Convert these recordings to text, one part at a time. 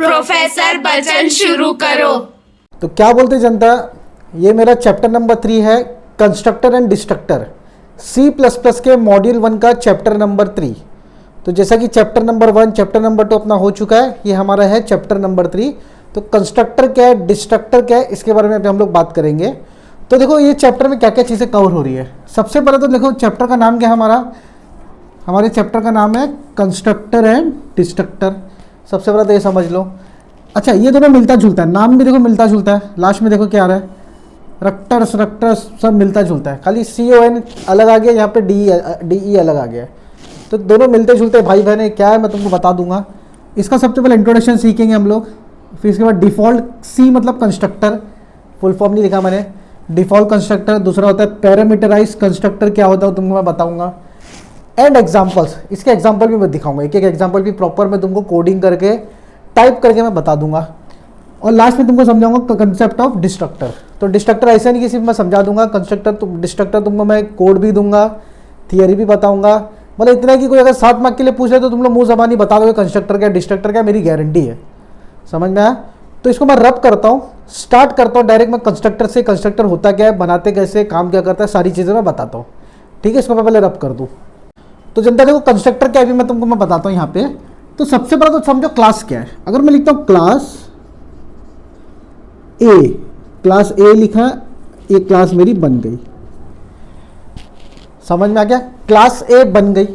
Professor Bachchan शुरू करो। तो क्या बोलते जनता, ये मेरा चैप्टर नंबर 3 है, कंस्ट्रक्टर एंड डिस्ट्रक्टर, C++ के मॉड्यूल 1 का चैप्टर नंबर 3। तो जैसा कि चैप्टर नंबर 1, चैप्टर नंबर 2 अपना हो चुका है, ये हमारा है चैप्टर नंबर 3। तो कंस्ट्रक्टर क्या है, डिस्ट्रक्टर क्या है, इसके बारे में अभी हम लोग बात करेंगे। तो देखो ये चैप्टर में क्या क्या चीज़ें कवर हो रही है। सबसे पहले तो देखो चैप्टर का नाम क्या है हमारे चैप्टर का नाम है कंस्ट्रक्टर एंड डिस्ट्रक्टर। सबसे पहले तो ये समझ लो। अच्छा, ये दोनों मिलता जुलता है, नाम भी देखो मिलता जुलता है, लास्ट में देखो क्या आ रहा है, रक्टर सब मिलता जुलता है, खाली CON अलग आ गया, यहाँ पे DE अलग आ गया है। तो दोनों मिलते जुलते भाई बहन क्या है मैं तुमको बता दूंगा। इसका सबसे पहले इंट्रोडक्शन सीखेंगे हम लोग, फिर इसके बाद डिफ़ॉल्ट C मतलब कंस्ट्रक्टर, फुल फॉर्म नहीं लिखा मैंने, डिफ़ॉल्ट कंस्ट्रक्टर। दूसरा होता है पैरामीटराइज कंस्ट्रक्टर, क्या होता है तुमको मैं बताऊंगा। एंड एग्जाम्पल्स, इसके एग्जाम्पल भी मैं दिखाऊंगा, एक एक एग्जाम्पल भी प्रॉपर मैं तुमको कोडिंग करके टाइप करके मैं बता दूंगा। और लास्ट में तुमको समझाऊंगा कंसेप्ट ऑफ डिस्ट्रक्टर। तो डिस्ट्रक्टर ऐसे नहीं कि सिर्फ मैं समझा दूंगा, डिस्ट्रक्टर तुमको मैं कोड भी दूंगा, थियरी भी बताऊंगा। मतलब इतना कि कोई अगर 7 मार्क के लिए पूछ रहे तो तुम लोग मुंह ज़बानी बता दोगे कंस्ट्रक्टर क्या डिस्ट्रक्टर क्या, मेरी गारंटी है। समझ में आया? तो इसको मैं रब करता हूँ, स्टार्ट करता हूँ डायरेक्ट मैं कंस्ट्रक्टर से। कंस्ट्रक्टर होता क्या है, बनाते कैसे, काम क्या करता है, सारी चीज़ें मैं बताता हूँ। ठीक है, इसको मैं पहले रब कर दूँ। तो जनता देखो कंस्ट्रक्टर क्या है भी मैं बताता हूँ यहाँ पे। तो सबसे पहले तो समझो क्लास क्या है। अगर मैं लिखता हूँ क्लास ए लिखा, ये क्लास मेरी बन गई। समझ में आ गया, क्लास ए बन गई।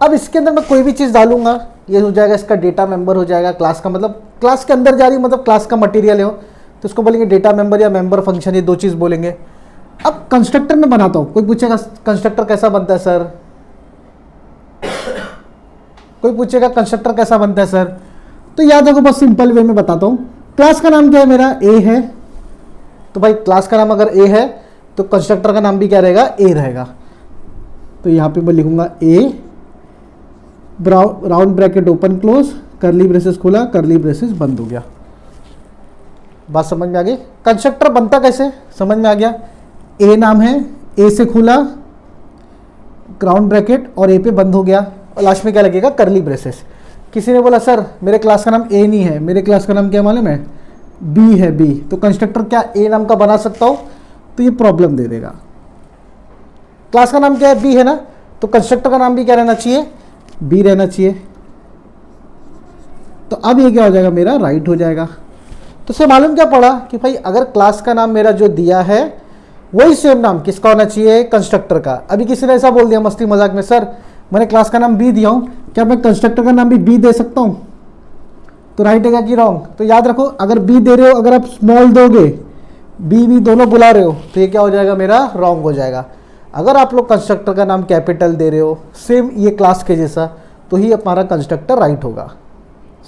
अब इसके अंदर मैं कोई भी चीज़ डालूंगा, ये हो जाएगा इसका डेटा मेंबर हो जाएगा। क्लास का मतलब क्लास के अंदर जा रही मतलब क्लास का मटेरियल हो, तो उसको बोलेंगे डेटा मेंबर या मेंबर फंक्शन, ये 2 चीज़ बोलेंगे। अब कंस्ट्रक्टर में बनाता हूँ, कोई पूछेगा कंस्ट्रक्टर कैसा बनता है सर, कोई पूछेगा कंस्ट्रक्टर कैसा बनता है सर, तो याद रखो बस सिंपल वे में बताता हूँ। क्लास का नाम क्या है मेरा, ए है, तो भाई क्लास का नाम अगर ए है तो कंस्ट्रक्टर का नाम भी क्या रहेगा, ए रहेगा। तो यहाँ पे मैं लिखूंगा a round bracket open close, curly braces खोला, करली ब्रेसेस बंद हो गया। बात समझ में आ गई। कंस्ट्रक्टर बनता कैसे समझ में आ गया। ए नाम है, ए से खुला राउंड ब्रैकेट और ए पे बंद हो गया, और लास्ट में क्या लगेगा, करली ब्रेसेस। किसी ने बोला सर मेरे क्लास का नाम ए नहीं है, मेरे क्लास का नाम क्या मालूम है, बी है, बी। तो कंस्ट्रक्टर क्या ए नाम का बना सकता हूँ, तो ये प्रॉब्लम दे देगा। क्लास का नाम क्या है, बी है ना, तो कंस्ट्रक्टर का नाम भी क्या रहना चाहिए, बी रहना चाहिए। तो अब ये क्या हो जाएगा, मेरा राइट हो जाएगा। तो से मालूम क्या पड़ा कि भाई अगर क्लास का नाम मेरा जो दिया है वही सेम नाम किसका होना चाहिए, कंस्ट्रक्टर का। अभी किसी ने ऐसा बोल दिया मस्ती मजाक में, सर मैंने क्लास का नाम बी दिया हूँ, क्या मैं कंस्ट्रक्टर का नाम भी बी दे सकता हूँ, तो राइट है क्या कि रॉन्ग। तो याद रखो अगर बी दे रहे हो, अगर आप स्मॉल दोगे, बी दोनों बुला रहे हो, तो ये क्या हो जाएगा, मेरा रॉन्ग हो जाएगा। अगर आप लोग कंस्ट्रक्टर का नाम कैपिटल दे रहे हो सेम ये क्लास के जैसा, तो ही हमारा कंस्ट्रक्टर राइट होगा।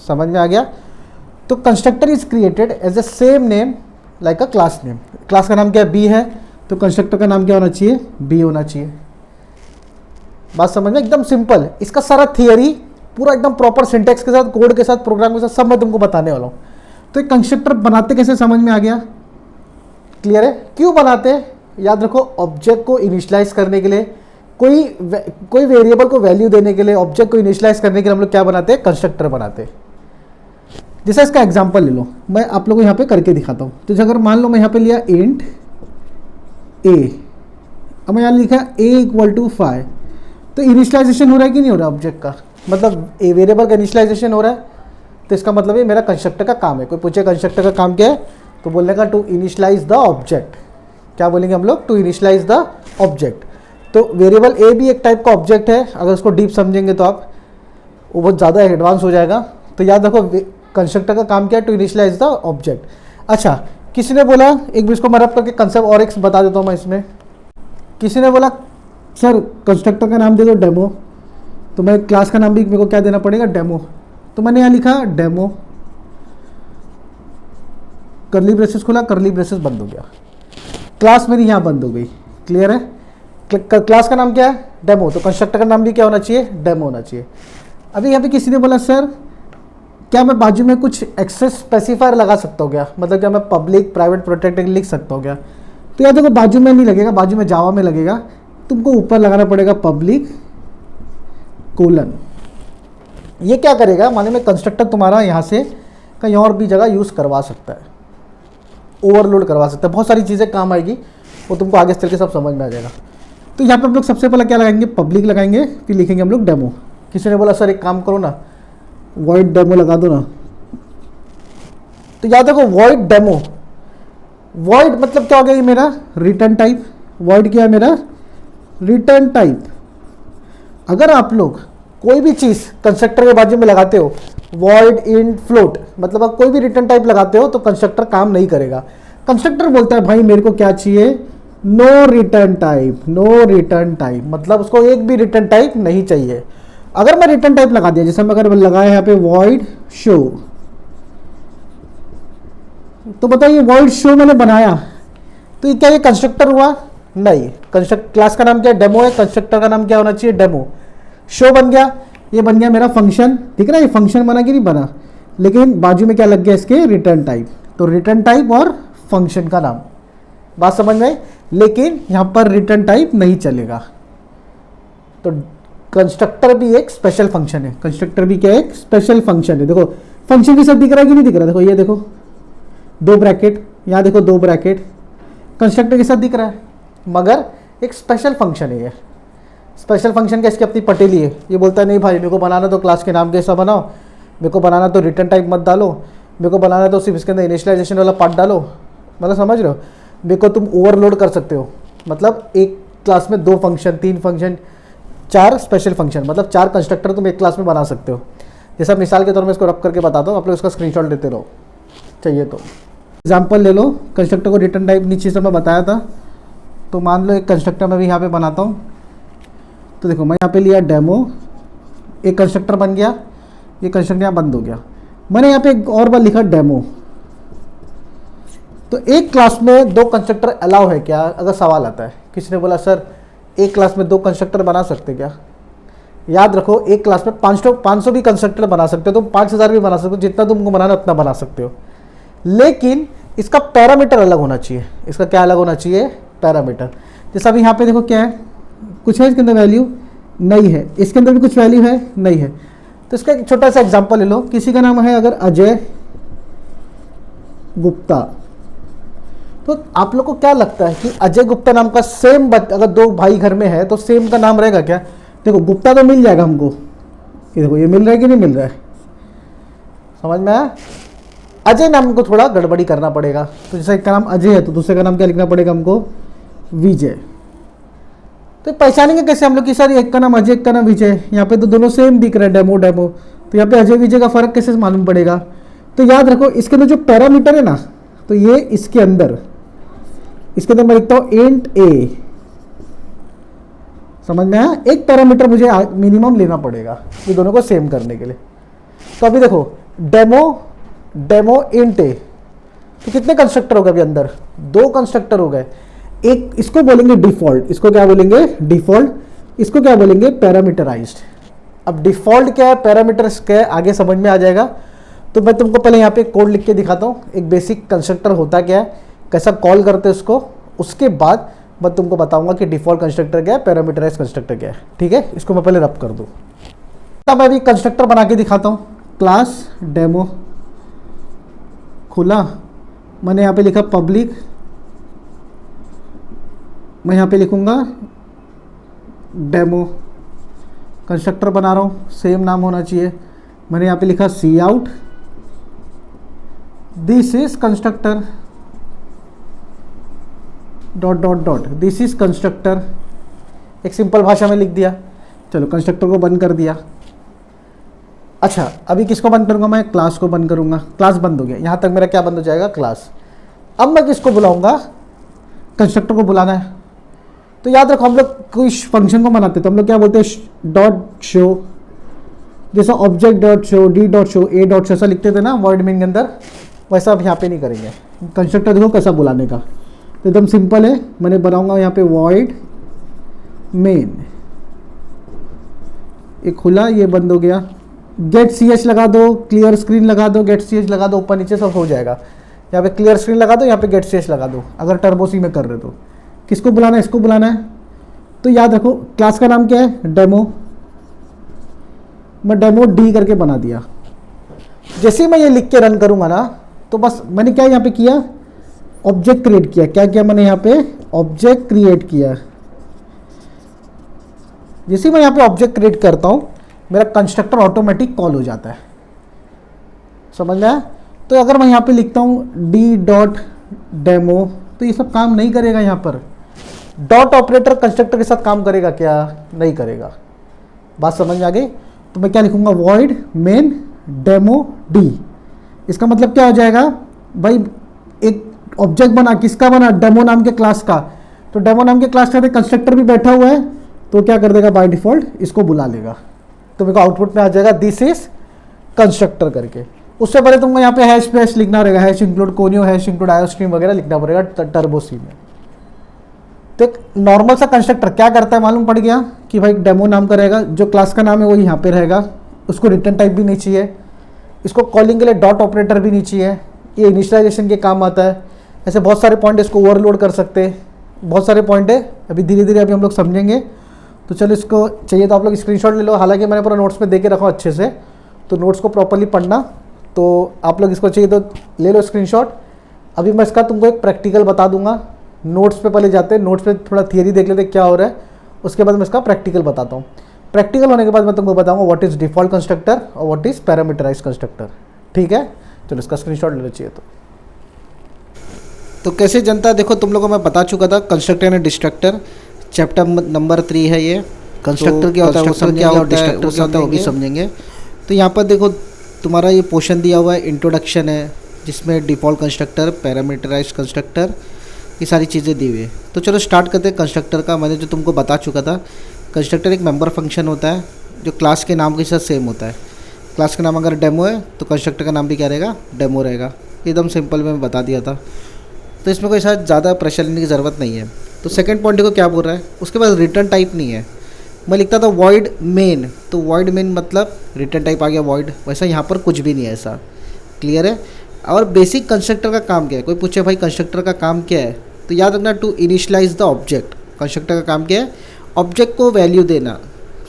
समझ में आ गया। तो constructor is created as a same name like a class name. Class का नाम क्या है, बी है, तो कंस्ट्रक्टर का नाम क्या होना चाहिए, बी होना चाहिए। बात समझ में, एकदम सिंपल। इसका सारा थियरी पूरा एकदम प्रॉपर सिंटेक्स के साथ, कोड के साथ, प्रोग्राम के साथ सब मैं तुमको बताने वाला हूँ। तो एक कंस्ट्रक्टर बनाते कैसे समझ में आ गया, क्लियर है। क्यों बनाते, याद रखो ऑब्जेक्ट को इनिशियलाइज करने के लिए, कोई वेरिएबल को वैल्यू देने के लिए, ऑब्जेक्ट को इनिशियलाइज करने के लिए हम लोग क्या बनाते हैं, कंस्ट्रक्टर बनाते हैं। जैसे इसका एग्जांपल ले लो, मैं आप लोगों को यहाँ पे करके दिखाता हूँ। तो अगर मान लो मैं यहाँ पे लिया इंट ए, अब मैं यहाँ लिखा a = 5, तो इनिशियलाइजेशन हो रहा है कि नहीं हो रहा है ऑब्जेक्ट का, मतलब ए वेरिएबल का इनिशियलाइजेशन हो रहा है। तो इसका मतलब ये मेरा कंस्ट्रक्टर का काम है। कोई पूछे कंस्ट्रक्टर का काम क्या है, तो बोलने का टू इनिशियलाइज द ऑब्जेक्ट। क्या बोलेंगे हम लोग, टू इनिशियलाइज द ऑब्जेक्ट। तो वेरिएबल ए भी एक टाइप का ऑब्जेक्ट है, अगर उसको डीप समझेंगे तो आप वो बहुत ज़्यादा एडवांस हो जाएगा। तो याद रखो कंस्ट्रक्टर का काम क्या है, टू इनिशियलाइज द ऑब्जेक्ट। अच्छा, किसी ने बोला, एक भी इसको मैं रब करके कंसेप्ट और एक बता देता हूँ मैं इसमें। किसी ने बोला सर कंस्ट्रक्टर का नाम दे दो डेमो, तो मैं क्लास का नाम भी मेरे को क्या देना पड़ेगा, डेमो। तो मैंने यहाँ लिखा डेमो, करली ब्रेसेस खोला, करली ब्रेसेस बंद हो गया, क्लास मेरी यहाँ बंद हो गई। क्लियर है। क्लास का नाम क्या है, डेमो, तो कंस्ट्रक्टर का नाम भी क्या होना चाहिए, डेमो होना चाहिए। अभी यहाँ पे किसी ने बोला सर क्या मैं बाजू में कुछ एक्सेस स्पेसिफायर लगा सकता हूँ क्या, मतलब क्या मैं पब्लिक प्राइवेट प्रोटेक्टेड लिख सकता हूँ क्या। तो यार देखो बाजू में नहीं लगेगा, बाजू में जावा में लगेगा, तुमको ऊपर लगाना पड़ेगा पब्लिक कोलन। ये क्या करेगा, माने में कंस्ट्रक्टर तुम्हारा यहाँ से कहीं और भी जगह यूज़ करवा सकता है, ओवरलोड करवा सकता है, बहुत सारी चीज़ें काम आएगी, वो तुमको आगे चल के सब समझ में आ जाएगा। तो यहाँ पे हम लोग सबसे पहले क्या लगाएंगे, पब्लिक लगाएंगे, फिर लिखेंगे हम लोग डेमो। किसी ने बोला सर एक काम करो ना, वॉइड डेमो लगा दो ना, तो याद रखो वॉइड डेमो, वॉइड मतलब क्या हो गया, ये मेरा रिटर्न टाइप, वॉइड क्या है मेरा रिटर्न टाइप। अगर आप लोग कोई भी चीज़ कंस्ट्रक्टर के बाजू में लगाते हो, वॉइड इन फ्लोट, मतलब आप कोई भी रिटर्न टाइप लगाते हो तो कंस्ट्रक्टर काम नहीं करेगा। कंस्ट्रक्टर बोलता है भाई मेरे को क्या चाहिए, no return type, no return type, मतलब उसको एक भी रिटर्न टाइप नहीं चाहिए। अगर मैं रिटर्न टाइप लगा दिया, जैसे मैं अगर लगाया यहाँ पे वॉइड शो, तो बताइए वॉइड शो मैंने बनाया तो ये क्या, ये कंस्ट्रक्टर हुआ? नहीं, कंस्ट्रक्ट क्लास का नाम क्या है, डेमो है, कंस्ट्रक्टर का नाम क्या होना चाहिए, डेमो। शो बन गया, ये बन गया मेरा फंक्शन, ठीक है ना, ये फंक्शन बना कि नहीं बना, लेकिन बाजू में क्या लग गया इसके, रिटर्न टाइप। तो रिटर्न टाइप और फंक्शन का नाम, बात समझ में आई? लेकिन यहाँ पर रिटर्न टाइप नहीं चलेगा। तो कंस्ट्रक्टर भी एक स्पेशल फंक्शन है, कंस्ट्रक्टर भी क्या है, एक स्पेशल फंक्शन है। देखो फंक्शन के साथ दिख रहा है कि नहीं दिख रहा, देखो ये देखो दो ब्रैकेट, यहाँ देखो दो ब्रैकेट, कंस्ट्रक्टर के साथ दिख रहा है, मगर एक स्पेशल फंक्शन है ये। स्पेशल फंक्शन क्या, इसकी अपनी पटेली है, ये बोलता है नहीं भाई मेरे को बनाना तो क्लास के नाम कैसा बनाओ, मेरे को बनाना तो रिटर्न टाइप मत डालो, मेरे को बनाना तो सिर्फ इसके अंदर इनिशियलाइजेशन वाला पार्ट डालो। मतलब समझ रहे हो, मेरे को तुम ओवरलोड कर सकते हो, मतलब एक क्लास में 2 फंक्शन 3 फंक्शन 4 स्पेशल फंक्शन, मतलब 4 कंस्ट्रक्टर तुम एक क्लास में बना सकते हो। जैसा मिसाल के तौर में इसको रब करके बताता हूँ, आप लोग इसका स्क्रीनशॉट लेते रहो चाहिए तो। एग्जाम्पल ले लो, कंस्ट्रक्टर को रिटर्न टाइप नीचे से मैं बताया था, तो मान लो एक कंस्ट्रक्टर मैं भी यहाँ पे बनाता हूँ। तो देखो मैं यहाँ पे लिया डेमो, एक कंस्ट्रक्टर बन गया, ये कंस्ट्रक्टर यहाँ बंद हो गया, मैंने यहाँ पे एक और बार लिखा डेमो। तो एक क्लास में 2 कंस्ट्रक्टर अलाउ है क्या, अगर सवाल आता है, किसी ने बोला सर एक क्लास में 2 कंस्ट्रक्टर बना सकते क्या? याद रखो एक क्लास में 500 भी कंस्ट्रक्टर बना सकते हो, तुम 5000 भी बना सकते हो, जितना तुमको बनाना उतना बना सकते हो, लेकिन इसका पैरामीटर अलग होना चाहिए। इसका क्या अलग होना चाहिए, पैरामीटर। जैसा अभी यहाँ पे देखो क्या है, कुछ है इसके अंदर वैल्यू नहीं है, इसके अंदर भी कुछ वैल्यू है नहीं है। तो इसका एक छोटा सा एग्जांपल ले लो, किसी का नाम है अगर अजय गुप्ता, तो आप लोग को क्या लगता है कि अजय गुप्ता नाम का सेम अगर 2 भाई घर में है तो सेम का नाम रहेगा क्या? देखो गुप्ता तो मिल जाएगा हमको, ये देखो ये मिल रहा है कि नहीं मिल रहा है, समझ में आया? अजय नाम को थोड़ा गड़बड़ी करना पड़ेगा, तो जैसे एक का नाम अजय है तो दूसरे का नाम क्या लिखना पड़ेगा हमको, विजय। तो पहचानेंगे कैसे हम लोग कि सर एक का नाम अजय एक का नाम विजय, यहाँ पे तो दोनों सेम दिख रहे हैं, डेमो डेमो, तो यहाँ पे अजय विजय का फर्क कैसे मालूम पड़ेगा? तो याद रखो इसके अंदर जो पैरामीटर है ना, तो ये इसके अंदर मैं लिखता हूँ इंट ए, समझ में आया? एक पैरामीटर मुझे मिनिमम लेना पड़ेगा ये दोनों को सेम करने के लिए। तो अभी देखो डेमो इंट ए, तो कितने कंस्ट्रक्टर हो गए अभी अंदर, 2 कंस्ट्रक्टर हो गए। एक इसको बोलेंगे डिफॉल्ट, इसको क्या बोलेंगे डिफॉल्ट, इसको क्या बोलेंगे पैरामीटराइज्ड। अब डिफॉल्ट क्या है, पैरामीटर्स क्या है, आगे समझ में आ जाएगा। तो मैं तुमको पहले यहाँ पे कोड लिख के दिखाता हूँ, एक बेसिक कंस्ट्रक्टर होता क्या है, कैसा कॉल करते हैं उसको, उसके बाद मैं तुमको बताऊंगा कि डिफॉल्ट कंस्ट्रक्टर क्या है, पैरामीटराइज्ड कंस्ट्रक्टर क्या है। ठीक है, इसको मैं पहले रब कर दूँ, तब मैं अभी कंस्ट्रक्टर बना के दिखाता हूँ। क्लास डेमो खुला, मैंने यहाँ पे लिखा पब्लिक, मैं यहाँ पे लिखूँगा डेमो, कंस्ट्रक्टर बना रहा हूँ सेम नाम होना चाहिए, मैंने यहाँ पे लिखा cout, this is constructor dot dot dot, this is constructor, एक सिंपल भाषा में लिख दिया। चलो कंस्ट्रक्टर को बंद कर दिया। अच्छा अभी किसको बंद करूँगा मैं, क्लास को बंद करूँगा, क्लास बंद हो गया, यहाँ तक मेरा क्या बंद हो जाएगा, क्लास। अब मैं किसको बुलाऊँगा, कंस्ट्रक्टर को बुलाना है। तो याद रखो हम लोग कोई फंक्शन को बनाते तो हम लोग क्या बोलते हैं, डॉट शो, जैसा object dot show, D dot show, ए डॉट शो, ऐसा लिखते थे ना वर्ड मेन के अंदर, वैसा अब यहाँ पे नहीं करेंगे। कंस्ट्रक्टर देखो कैसा बुलाने का, तो एकदम सिंपल है, मैंने बनाऊंगा यहाँ पे वॉइड मेन, एक खुला ये बंद हो गया, गेट सी एच लगा दो, क्लियर स्क्रीन लगा दो, गेट सी एच लगा दो, ऊपर नीचे सब हो जाएगा। यहाँ पे क्लियर स्क्रीन लगा दो, यहाँ पे गेट सी एच लगा दो, अगर टर्बो सी में कर रहे तो। किसको बुलाना है, इसको बुलाना है। तो याद रखो क्लास का नाम क्या है, डेमो, मैं डेमो डी करके बना दिया। जैसे ही मैं ये लिख के रन करूँगा ना, तो बस मैंने क्या यहाँ पे किया, ऑब्जेक्ट क्रिएट किया। क्या किया मैंने यहाँ पे, ऑब्जेक्ट क्रिएट किया। जैसे ही मैं यहाँ पे ऑब्जेक्ट क्रिएट करता हूँ, मेरा कंस्ट्रक्टर ऑटोमेटिक कॉल हो जाता है। समझ में आया? तो अगर मैं यहाँ पे लिखता हूँ डी डॉट डेमो, तो ये सब काम नहीं करेगा। यहाँ पर डॉट ऑपरेटर कंस्ट्रक्टर के साथ काम करेगा क्या? नहीं करेगा। बात समझ में आ गई? तो मैं क्या लिखूँगा, वॉइड मेन डेमो डी। इसका मतलब क्या हो जाएगा भाई, एक ऑब्जेक्ट बना, किसका बना, डेमो नाम के क्लास का। तो डेमो नाम के क्लास का कंस्ट्रक्टर भी बैठा हुआ है, तो क्या कर देगा, बाय डिफॉल्ट इसको बुला लेगा। तो मेरे को आउटपुट में आ जाएगा दिस इज कंस्ट्रक्टर करके। उससे पहले तुमको यहाँ पे हैश पैश लिखना रहेगा, hash include conio, hash include iostream वगैरह लिखना पड़ेगा टर्बो सी में। तो एक नॉर्मल सा कंस्ट्रक्टर क्या करता है मालूम पड़ गया कि भाई डेमो नाम का रहेगा, जो क्लास का नाम है वो यहाँ पे रहेगा, उसको रिटर्न टाइप भी नहीं चाहिए, इसको कॉलिंग के लिए डॉट ऑपरेटर भी नहीं चाहिए, ये इनिशियलाइजेशन के काम आता है। ऐसे बहुत सारे पॉइंट इसको ओवरलोड कर सकते हैं, बहुत सारे पॉइंट है, अभी धीरे धीरे अभी हम लोग समझेंगे। तो चलो, इसको चाहिए तो आप लोग स्क्रीनशॉट ले लो। हालांकि मैंने पूरा नोट्स में दे के रखा अच्छे से, तो नोट्स को प्रॉपरली पढ़ना। तो आप लोग इसको चाहिए तो ले लो स्क्रीनशॉट। अभी मैं इसका तुमको एक प्रैक्टिकल बता दूंगा। नोट्स पे पहले जाते हैं, नोट्स पे थोड़ा थियरी देख लेते क्या हो रहा है, उसके बाद मैं इसका प्रैक्टिकल बताता हूँ। प्रैक्टिकल होने के बाद मैं तुमको बताऊंगा व्हाट इज़ डिफॉल्ट कंस्ट्रक्टर और व्हाट इज़ पैरामीटराइज्ड कंस्ट्रक्टर। ठीक है, चलो इसका स्क्रीनशॉट ले लो चाहिए तो कैसे जनता, देखो तुम लोगों को मैं बता चुका था constructor and destructor, chapter number 3 है ये। कंस्ट्रक्टर क्या होता है, वो सब क्या होता है, डिस्ट्रक्टर क्या होता है वो भी समझेंगे। तो यहाँ पर देखो तुम्हारा ये पोर्शन दिया हुआ है, इंट्रोडक्शन है, जिसमें डिफ़ॉल्ट कंस्ट्रक्टर, पैरामीटराइज्ड कंस्ट्रक्टर, ये सारी चीज़ें दी हुई है। तो चलो स्टार्ट करते हैं कंस्ट्रक्टर का। मैंने जो तुमको बता चुका था, कंस्ट्रक्टर एक मेंबर फंक्शन होता है जो क्लास के नाम के साथ सेम होता है। क्लास का नाम अगर डेमो है तो कंस्ट्रक्टर का नाम भी क्या रहेगा, डेमो रहेगा। एकदम सिंपल में बता दिया था, तो इसमें कोई शायद ज़्यादा प्रेशर लेने की ज़रूरत नहीं है। तो सेकंड पॉइंट को क्या बोल रहा है, उसके पास रिटर्न टाइप नहीं है। मैं लिखता था वॉइड मेन, तो वॉइड मेन मतलब रिटर्न टाइप आ गया वॉइड। वैसा यहाँ पर कुछ भी नहीं है ऐसा, क्लियर है। और बेसिक कंस्ट्रक्टर का काम क्या है, कोई पूछे भाई कंस्ट्रक्टर का काम क्या है, तो याद रखना to initialise the object. Constructor का काम क्या है, ऑब्जेक्ट को वैल्यू देना।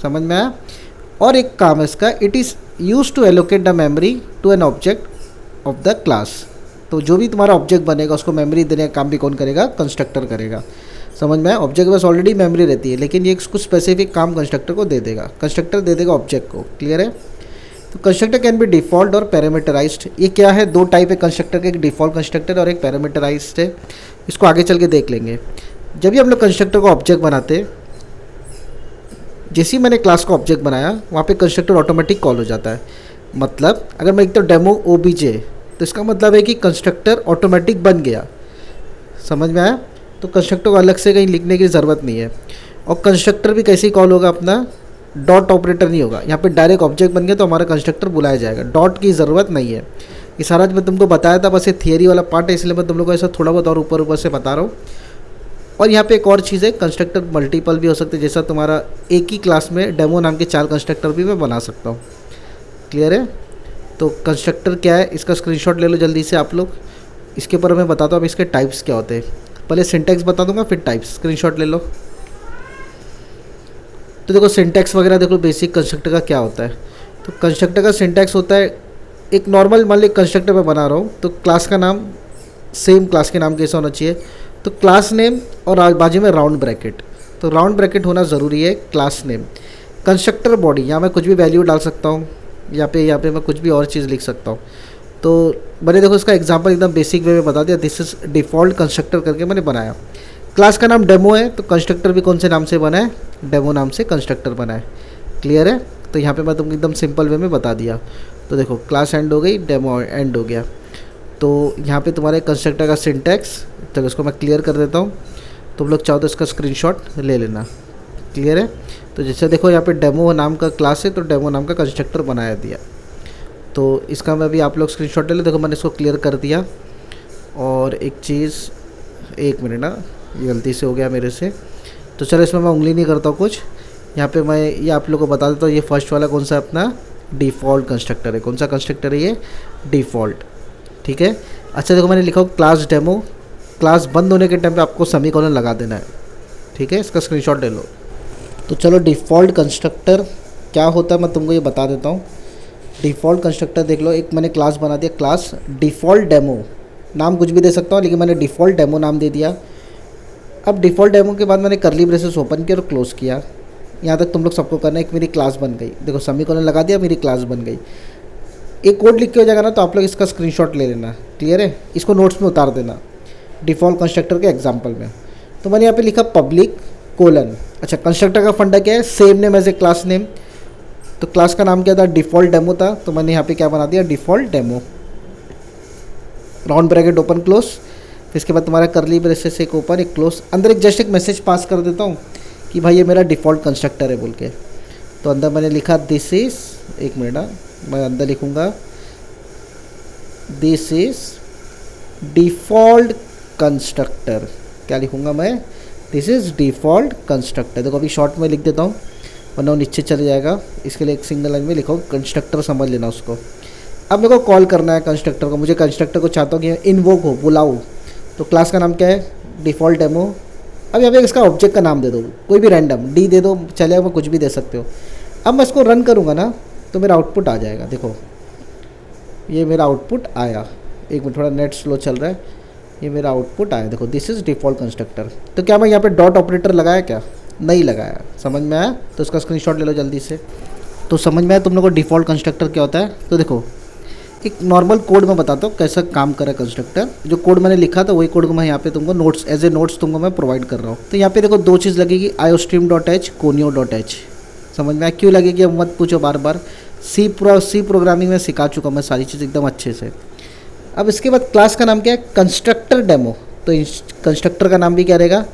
समझ में आया? और एक काम है इसका, it is use to allocate the memory to an object of the class. तो जो भी तुम्हारा ऑब्जेक्ट बनेगा उसको मेमोरी देने का काम भी कौन करेगा, कंस्ट्रक्टर करेगा। समझ में आया? ऑब्जेक्ट के पास ऑलरेडी मेमोरी रहती है, लेकिन ये कुछ स्पेसिफिक काम कंस्ट्रक्टर को दे देगा, कंस्ट्रक्टर दे देगा ऑब्जेक्ट को। क्लियर है? तो कंस्ट्रक्टर कैन बी डिफ़ॉल्ट और पैरामीटराइज्ड। ये क्या है, दो टाइप है कंस्ट्रक्टर के, एक डिफ़ॉल्ट कंस्ट्रक्टर और एक पैरामीटराइज्ड है। इसको आगे चल के देख लेंगे। जब भी हम लोग कंस्ट्रक्टर को ऑब्जेक्ट बनाते, जैसे ही मैंने क्लास का ऑब्जेक्ट बनाया, वहाँ पे कंस्ट्रक्टर ऑटोमेटिक कॉल हो जाता है। मतलब अगर मैं लिखता हूँ डेमो ओबीजे, तो इसका मतलब है कि कंस्ट्रक्टर ऑटोमेटिक बन गया। समझ में आया? तो कंस्ट्रक्टर को अलग से कहीं लिखने की ज़रूरत नहीं है। और कंस्ट्रक्टर भी कैसे ही कॉल होगा, अपना डॉट ऑपरेटर नहीं होगा। यहाँ पे डायरेक्ट ऑब्जेक्ट बन गया तो हमारा कंस्ट्रक्टर बुलाया जाएगा, डॉट की ज़रूरत नहीं है। ये सारा मैं तुमको बताया था, बस ये थियरी वाला पार्ट है, इसलिए मैं तुम लोग को ऐसा थोड़ा बहुत और ऊपर ऊपर से बता रहा हूँ। और यहाँ पे एक और चीज़ है, कंस्ट्रक्टर मल्टीपल भी हो सकते हैं। जैसा तुम्हारा एक ही क्लास में डेमो नाम के 4 कंस्ट्रक्टर भी मैं बना सकता हूँ। क्लियर है? तो कंस्ट्रक्टर क्या है, इसका स्क्रीनशॉट ले लो जल्दी से आप लोग। इसके ऊपर मैं बताता हूँ अब इसके टाइप्स क्या होते हैं। पहले सिंटैक्स बता दूंगा, फिर टाइप्स। स्क्रीनशॉट ले लो। तो देखो सिंटैक्स वगैरह देखो, बेसिक कंस्ट्रक्टर का क्या होता है। तो कंस्ट्रक्टर का सिंटैक्स होता है, एक नॉर्मल मान ली कंस्ट्रक्टर मैं बना रहा हूँ, तो क्लास का नाम सेम क्लास के नाम कैसा होना चाहिए, तो क्लास नेम और बाजू में राउंड ब्रैकेट। तो राउंड ब्रैकेट होना ज़रूरी है क्लास नेम। कंस्ट्रक्टर बॉडी, यहाँ मैं कुछ भी वैल्यू डाल सकता हूँ, यहाँ पे मैं कुछ भी और चीज़ लिख सकता हूँ। तो मैंने देखो इसका एग्जांपल एकदम बेसिक वे में बता दिया, दिस इज डिफ़ॉल्ट कंस्ट्रक्टर करके मैंने बनाया। क्लास का नाम डेमो है, तो कंस्ट्रक्टर भी कौन से नाम से बना है, डेमो नाम से कंस्ट्रक्टर बना है। क्लियर है? तो यहाँ पे मैं तुमको एकदम सिंपल वे में बता दिया। तो देखो क्लास एंड हो गई, डेमो एंड हो गया। तो यहाँ पे तुम्हारे कंस्ट्रक्टर का सिंटैक्स, चलो इसको मैं क्लियर कर देता हूँ। तुम लोग चाहो तो इसका स्क्रीनशॉट ले लेना। क्लियर है? तो जैसे देखो यहाँ पे डेमो नाम का क्लास है, तो डेमो नाम का कंस्ट्रक्टर बनाया दिया। तो इसका मैं भी आप लोग स्क्रीनशॉट ले लो। देखो मैंने इसको क्लियर कर दिया। और एक चीज़, एक मिनट ना, ये गलती से हो गया मेरे से। तो चलो इसमें मैं उंगली नहीं करता हूँ कुछ। यहाँ पे मैं ये आप लोगों को बता देता हूँ, ये फर्स्ट वाला कौन सा अपना डिफ़ॉल्ट कंस्ट्रक्टर है। कौन सा कंस्ट्रक्टर है ये? डिफ़ॉल्ट। ठीक है? अच्छा देखो मैंने लिखा क्लास डेमो, क्लास बंद होने के टाइम पे आपको सेमीकोलन लगा देना है। ठीक है? इसका स्क्रीनशॉट ले लो। तो चलो डिफ़ॉल्ट कंस्ट्रक्टर क्या होता है मैं तुमको ये बता देता हूँ। डिफ़ॉल्ट कंस्ट्रक्टर देख लो, एक मैंने क्लास बना दिया, क्लास डिफ़ॉल्ट डेमो, नाम कुछ भी दे सकता हूँ लेकिन मैंने डिफ़ॉल्ट डेमो नाम दे दिया। अब डिफ़ॉल्ट डेमो के बाद मैंने करली ब्रेसेस ओपन किया और क्लोज़ किया। यहाँ तक तुम लोग सबको करना है। एक मेरी क्लास बन गई, देखो सेमीकोलन लगा दिया, मेरी क्लास बन गई। एक कोड लिख के हो जाएगा ना, तो आप लोग इसका स्क्रीनशॉट ले लेना, क्लियर है। इसको नोट्स में उतार देना डिफ़ॉल्ट कंस्ट्रक्टर के एग्जाम्पल में। तो मैंने यहाँ पे लिखा पब्लिक कोलन। अच्छा, कंस्ट्रक्टर का फंडा क्या है, same name as a class name. तो क्लास का नाम क्या था, डिफ़ॉल्ट डेमो था, तो मैंने यहाँ पे क्या बना दिया, default demo, round bracket open close. फिर इसके बाद तुम्हारा करली ब्रेसेस एक ओपन एक क्लोज, अंदर एक जस्ट एक मैसेज पास कर देता हूँ कि भाई ये मेरा डिफ़ॉल्ट कंस्ट्रक्टर है बोल के। तो अंदर मैंने लिखा दिस इज़, एक मिनट, मैं अंदर लिखूँगा दिस इज़ डिफ़ॉल्ट कंस्ट्रक्टर। क्या लिखूँगा मैं, दिस इज़ डिफ़ॉल्ट कंस्ट्रक्टर। देखो अभी शॉर्ट में लिख देता हूँ वरना वो नीचे चले जाएगा, इसके लिए एक सिंगल लाइन में लिखो कंस्ट्रक्टर, समझ लेना उसको। अब मेरे को कॉल करना है कंस्ट्रक्टर को, मुझे कंस्ट्रक्टर को चाहता हूँ कि इन्वोक हो, बुलाऊँ। तो क्लास का नाम क्या है, डिफ़ॉल्ट डेमो। अब यहाँ पे इसका ऑब्जेक्ट का नाम दे दो, कोई भी रैंडम, डी दे दो चलेगा, कुछ भी दे सकते हो। अब मैं इसको रन करूँगा ना तो मेरा आउटपुट आ जाएगा। देखो ये मेरा आउटपुट आया, एक मिनट थोड़ा नेट स्लो चल रहा है, ये मेरा आउटपुट आया। देखो दिस इज़ डिफ़ॉल्ट कंस्ट्रक्टर। तो क्या मैं यहाँ पे डॉट ऑपरेटर लगाया, क्या नहीं लगाया, समझ में आया। तो इसका स्क्रीनशॉट ले लो जल्दी से। तो समझ में आया तुम लोग को डिफ़ॉल्ट कंस्ट्रक्टर क्या होता है। तो देखो एक नॉर्मल कोड मैं बताता हूँ कैसा काम करे कंस्ट्रक्टर। जो कोड मैंने लिखा था वही कोड को मैं यहाँ पे तुमको नोट्स एज ए नोट्स तुमको मैं प्रोवाइड कर रहा हूँ। तो यहाँ पे देखो दो चीज़ लगेगी, iostream.h, conio.h। समझ में आया, क्यों लगेगी अब मत पूछो बार बार, सी प्रोग्रामिंग में सिखा चुका मैं सारी चीज़ एकदम अच्छे से। अब इसके बाद क्लास का नाम क्या है, कंस्ट्रक्टर डेमो। तो कंस्ट्रक्टर का नाम भी क्या रहेगा,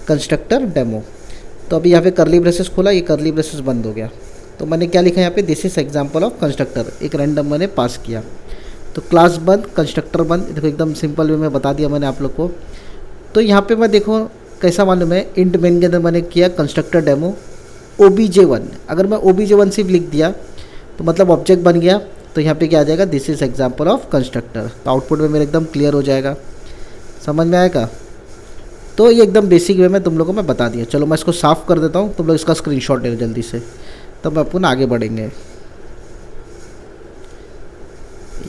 कंस्ट्रक्टर डेमो। तो अभी यहाँ पे करली ब्रेसेस खोला, ये करली ब्रेसेस बंद हो गया। तो मैंने क्या लिखा यहाँ पे, this is example of constructor, एक रैंडम मैंने पास किया। तो क्लास बंद, कंस्ट्रक्टर बंद। देखो एकदम सिंपल वे में बता दिया मैंने आप लोग को। तो यहाँ पे मैं देखो कैसा मालूम है, इंट मेन के अंदर मैंने किया कंस्ट्रक्टर डेमो obj1। अगर मैं obj1 सिर्फ लिख दिया तो मतलब ऑब्जेक्ट बन गया। तो यहाँ पे क्या आ जाएगा, this is example of constructor. तो आउटपुट में मेरे एकदम क्लियर हो जाएगा, समझ में आएगा। तो ये एकदम बेसिक वे में तुम लोगों को मैं बता दिया। चलो मैं इसको साफ़ कर देता हूँ, तुम लोग इसका स्क्रीनशॉट ले लो जल्दी से, तब मैं अपन आगे बढ़ेंगे।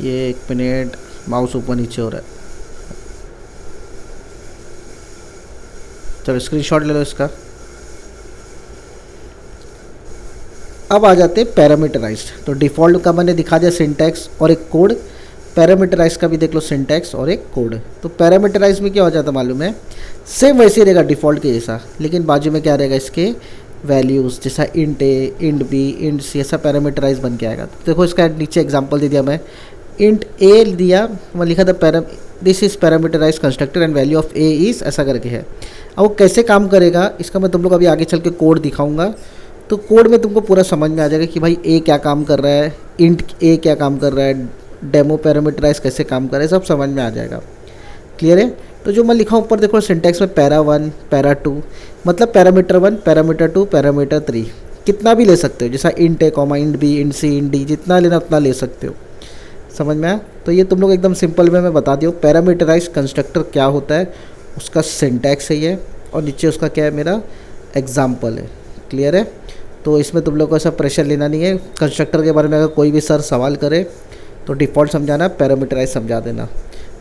ये एक मिनट, माउस ऊपर नीचे हो रहा है। चलो स्क्रीनशॉट ले लो इसका। अब आ जाते हैं पैरामीटराइज्ड। तो डिफ़ॉल्ट का मैंने दिखा दिया सिंटैक्स और एक कोड, पैरामीटराइज का भी देख लो सिंटैक्स और एक कोड। तो पैरामीटराइज में क्या हो जाता मालूम है, सेम वैसे ही रहेगा डिफ़ॉल्ट के जैसा, लेकिन बाजू में क्या रहेगा, इसके वैल्यूज़ जैसा इंट ए, इंट बी, इंट सी, ऐसा पैरामीटराइज बन के आएगा। तो देखो इसका नीचे एग्जांपल दे दिया मैं, इंट ए दिया, मैं लिखा था this is parameterise constructor and value of a is, ऐसा करके है। अब वो कैसे काम करेगा इसका मैं तुम लोग अभी आगे चल के कोड दिखाऊंगा। तो कोड में तुमको पूरा समझ में आ जाएगा कि भाई ए क्या काम कर रहा है, इंट ए क्या काम कर रहा है, डेमो पैरामीटराइज कैसे काम कर रहा है, सब समझ में आ जाएगा। क्लियर है। तो जो मैं लिखा ऊपर देखो सिंटैक्स में पैरा 1 पैरा 2, मतलब पैरामीटर 1 पैरामीटर 2 पैरामीटर 3 कितना भी ले सकते हो, जैसा इंट ए कॉमा इंट बी इंट सी इंट डी, जितना लेना उतना ले सकते हो। समझ में आया। तो ये तुम लोग एकदम सिंपल में मैं बता दिया पैरामीटराइज कंस्ट्रक्टर क्या होता है, उसका सिंटैक्स है ये, और नीचे उसका क्या है, मेरा एग्जाम्पल है। क्लियर है। तो इसमें तुम लोग को ऐसा प्रेशर लेना नहीं है। कंस्ट्रक्टर के बारे में अगर कोई भी सर सवाल करे तो डिफ़ॉल्ट समझाना, पैरामीटराइज समझा देना।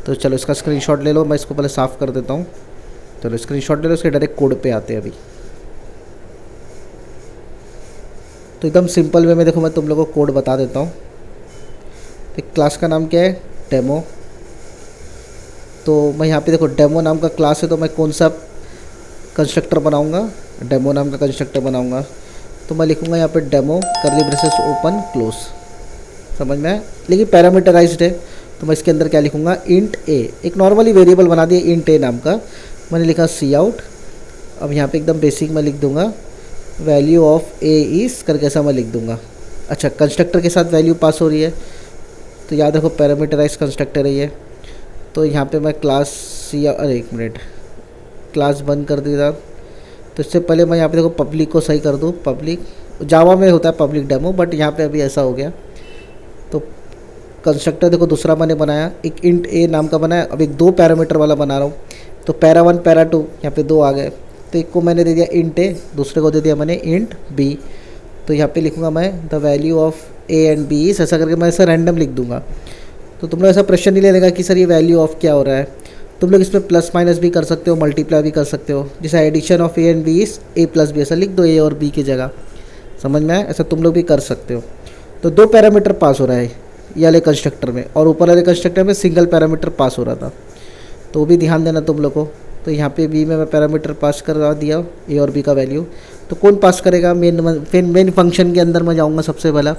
तो चलो इसका स्क्रीनशॉट ले लो, मैं इसको पहले साफ़ कर देता हूँ। चलो स्क्रीनशॉट ले लो, इसके डायरेक्ट कोड पे आते हैं अभी। तो एकदम सिंपल वे में देखो मैं तुम लोगों को कोड बता देता हूँ। एक क्लास का नाम क्या है, डेमो। तो मैं यहाँ पे देखो डेमो नाम का क्लास है, तो मैं कौन सा कंस्ट्रक्टर बनाऊँगा, डेमो नाम का कंस्ट्रक्टर बनाऊँगा। तो मैं लिखूँगा यहाँ पे डेमो करली ब्रेसेस ओपन क्लोज, समझ में आया। लेकिन पैरामीटराइज्ड है तो मैं इसके अंदर क्या लिखूँगा, इंट ए, एक नॉर्मली वेरिएबल बना दिया इंट ए नाम का, मैंने लिखा सी आउट। अब यहाँ पे एकदम बेसिक मैं लिख दूँगा वैल्यू ऑफ ए इज़ करके, ऐसा मैं लिख दूँगा। अच्छा, कंस्ट्रक्टर के साथ वैल्यू पास हो रही है, तो याद रखो पैरामीटराइज कंस्ट्रक्टर है ये। तो यहाँ पे मैं क्लास सी, अरे एक मिनट, क्लास बंद कर दिया। तो इससे पहले मैं यहाँ पे देखो पब्लिक को सही कर दूँ, पब्लिक जावा में होता है पब्लिक डेमो, बट यहाँ पे अभी ऐसा हो गया। तो कंस्ट्रक्टर देखो दूसरा मैंने बनाया, एक इंट ए नाम का बनाया, अब एक 2 पैरामीटर वाला बना रहा हूँ। तो पैरा 1 पैरा 2 यहाँ पे 2 आ गए। तो एक को मैंने दे दिया इंट ए, दूसरे को दे दिया मैंने इंट बी। तो यहाँ पे लिखूँगा मैं the value of a and b is, ऐसा करके मैं ऐसा रैंडम लिख दूंगा। तो तुम लोग ऐसा प्रश्न नहीं लेगा कि सर ये वैल्यू ऑफ क्या हो रहा है। तुम लोग इसमें प्लस माइनस भी कर सकते हो, मल्टीप्लाई भी कर सकते हो। जैसे addition of a and b is a plus b, ऐसा लिख दो ए और बी की जगह। समझ में आया? ऐसा तुम लोग भी कर सकते हो। तो 2 पैरामीटर पास हो रहा है ये वाले कंस्ट्रक्टर में, और ऊपर वाले कंस्ट्रक्टर में सिंगल पैरामीटर पास हो रहा था, तो वो भी ध्यान देना तुम लोग को। तो यहाँ पे बी में मैं पैरामीटर पास करवा दिया ए और बी का वैल्यू। तो कौन पास करेगा? मेन फंक्शन के अंदर मैं जाऊँगा सबसे पहला।